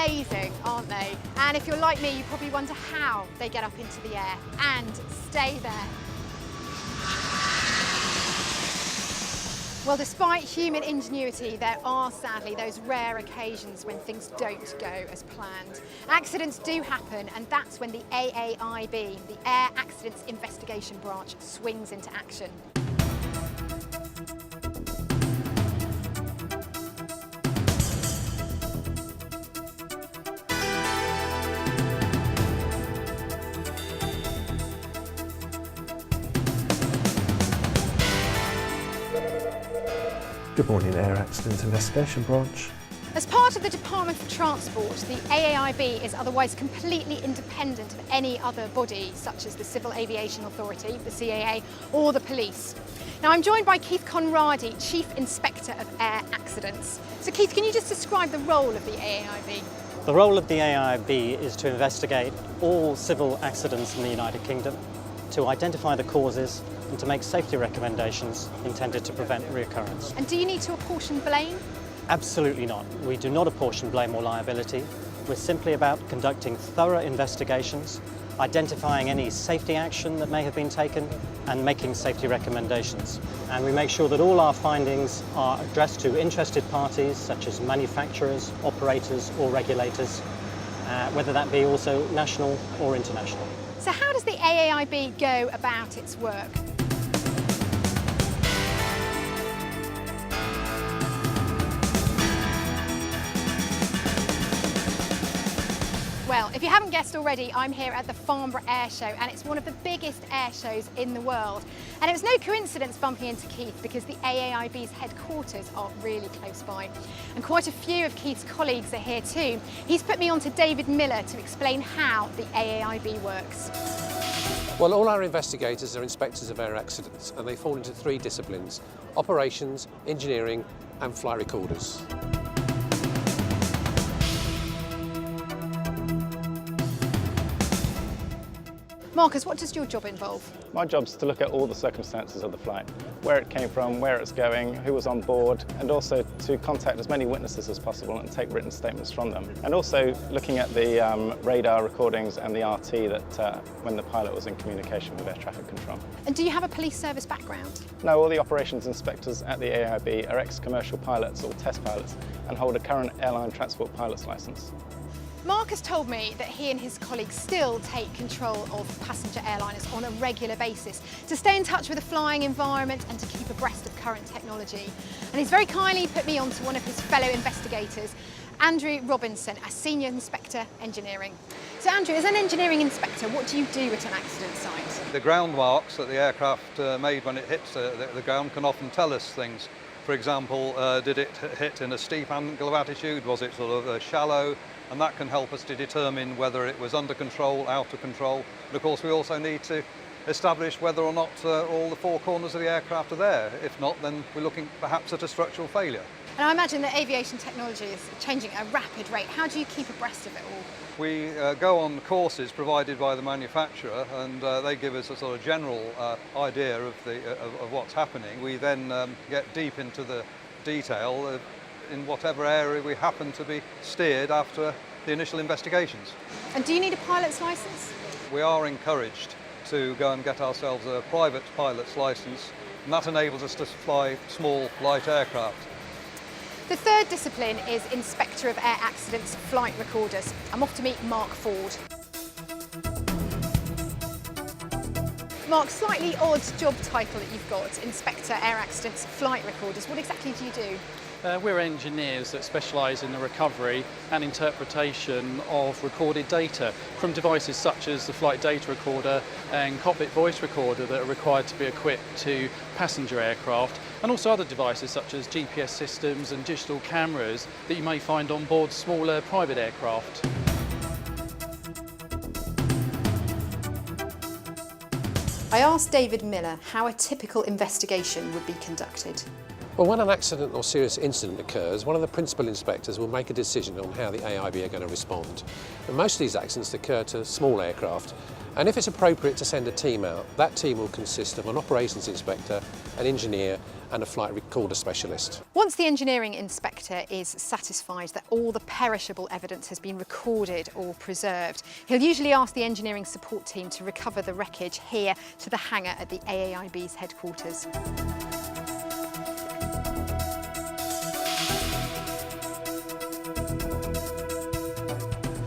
amazing, aren't they? And if you're like me, you probably wonder how they get up into the air and stay there. Well, despite human ingenuity, there are sadly those rare occasions when things don't go as planned. Accidents do happen, and that's when the AAIB, the Air Accidents Investigation Branch, swings into action. Good morning, Air Accident Investigation Branch. As part of the Department for Transport, the AAIB is otherwise completely independent of any other body, such as the Civil Aviation Authority, the CAA, or the police. Now, I'm joined by Keith Conradi, Chief Inspector of Air Accidents. So Keith, can you just describe the role of the AAIB? The role of the AAIB is to investigate all civil accidents in the United Kingdom, to identify the causes and to make safety recommendations intended to prevent reoccurrence. And do you need to apportion blame? Absolutely not. We do not apportion blame or liability. We're simply about conducting thorough investigations, identifying any safety action that may have been taken and making safety recommendations. And we make sure that all our findings are addressed to interested parties such as manufacturers, operators or regulators, whether that be also national or international. So how does the AAIB go about its work? Well, if you haven't guessed already, I'm here at the Farnborough Air Show, and it's one of the biggest air shows in the world. And it was no coincidence bumping into Keith, because the AAIB's headquarters are really close by. And quite a few of Keith's colleagues are here too. He's put me on to David Miller to explain how the AAIB works. Well, all our investigators are inspectors of air accidents, and they fall into three disciplines: operations, engineering and flight recorders. Marcus, what does your job involve? My job's to look at all the circumstances of the flight, where it came from, where it's going, who was on board, and also to contact as many witnesses as possible and take written statements from them. And also looking at the radar recordings and the RT that when the pilot was in communication with air traffic control. And do you have a police service background? No, all the operations inspectors at the AAIB are ex-commercial pilots or test pilots and hold a current airline transport pilot's licence. Marcus told me that he and his colleagues still take control of passenger airliners on a regular basis to stay in touch with the flying environment and to keep abreast of current technology. And he's very kindly put me on to one of his fellow investigators, Andrew Robinson, a Senior Inspector Engineering. So Andrew, as an engineering inspector, what do you do at an accident site? The ground marks that the aircraft made when it hits the ground can often tell us things. For example, did it hit in a steep angle of attitude? Was it sort of shallow? And that can help us to determine whether it was under control, out of control. And of course, we also need to establish whether or not all the four corners of the aircraft are there. If not, then we're looking perhaps at a structural failure. And I imagine that aviation technology is changing at a rapid rate. How do you keep abreast of it all? We go on courses provided by the manufacturer, and they give us a sort of general idea of what's happening. We then get deep into the detail in whatever area we happen to be steered after the initial investigations. And do you need a pilot's licence? We are encouraged to go and get ourselves a private pilot's licence, and that enables us to fly small, light aircraft. The third discipline is Inspector of Air Accidents Flight Recorders. I'm off to meet Mark Ford. Mark, slightly odd job title that you've got, Inspector Air Accidents Flight Recorders. What exactly do you do? We're engineers that specialise in the recovery and interpretation of recorded data from devices such as the flight data recorder and cockpit voice recorder that are required to be equipped to passenger aircraft, and also other devices such as GPS systems and digital cameras that you may find on board smaller private aircraft. I asked David Miller how a typical investigation would be conducted. Well, when an accident or serious incident occurs, one of the principal inspectors will make a decision on how the AIB are going to respond. And most of these accidents occur to small aircraft, and if it's appropriate to send a team out, that team will consist of an operations inspector, an engineer and a flight recorder specialist. Once the engineering inspector is satisfied that all the perishable evidence has been recorded or preserved, he'll usually ask the engineering support team to recover the wreckage here to the hangar at the AAIB's headquarters.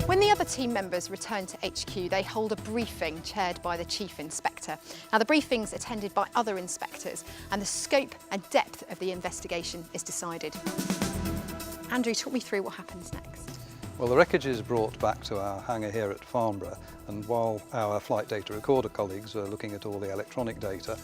When the other team members return to HQ, they hold a briefing chaired by the Chief Inspector. Now, the briefing's attended by other inspectors, and the scope and depth of the investigation is decided. Andrew, talk me through what happens next. Well, the wreckage is brought back to our hangar here at Farnborough, and while our flight data recorder colleagues are looking at all the electronic data,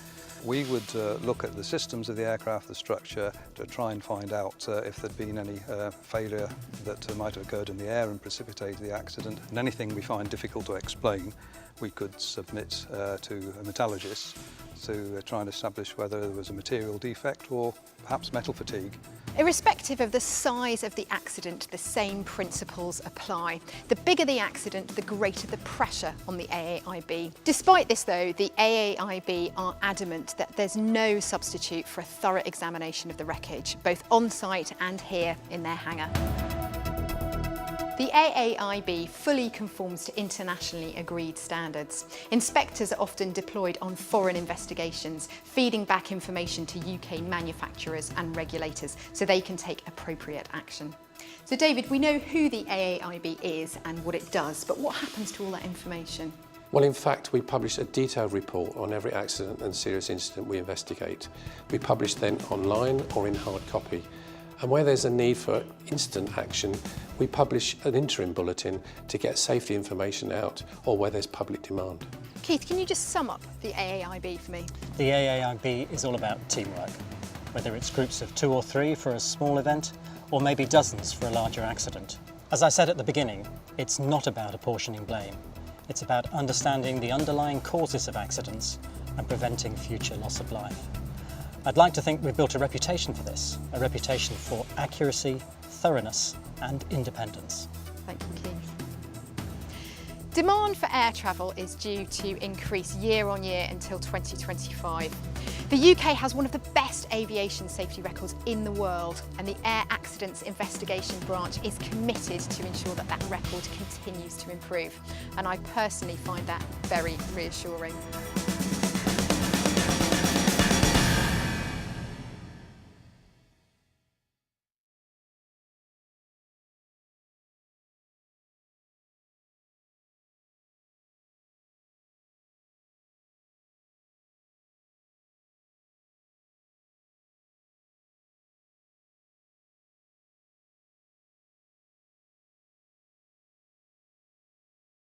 we would look at the systems of the aircraft, the structure, to try and find out if there'd been any failure that might have occurred in the air and precipitated the accident. And anything we find difficult to explain, we could submit to a metallurgist to try and establish whether there was a material defect or perhaps metal fatigue. Irrespective of the size of the accident, the same principles apply. The bigger the accident, the greater the pressure on the AAIB. Despite this though, the AAIB are adamant that there's no substitute for a thorough examination of the wreckage, both on site and here in their hangar. The AAIB fully conforms to internationally agreed standards. Inspectors are often deployed on foreign investigations, feeding back information to UK manufacturers and regulators so they can take appropriate action. So David, we know who the AAIB is and what it does, but what happens to all that information? Well, in fact, we publish a detailed report on every accident and serious incident we investigate. We publish then online or in hard copy. And where there's a need for instant action, we publish an interim bulletin to get safety information out, or where there's public demand. Keith, can you just sum up the AAIB for me? The AAIB is all about teamwork, whether it's groups of 2 or 3 for a small event, or maybe dozens for a larger accident. As I said at the beginning, it's not about apportioning blame. It's about understanding the underlying causes of accidents and preventing future loss of life. I'd like to think we've built a reputation for this, a reputation for accuracy, thoroughness and independence. Thank you, Keith. Demand for air travel is due to increase year on year until 2025. The UK has one of the best aviation safety records in the world, and the Air Accidents Investigation Branch is committed to ensure that that record continues to improve. And I personally find that very reassuring.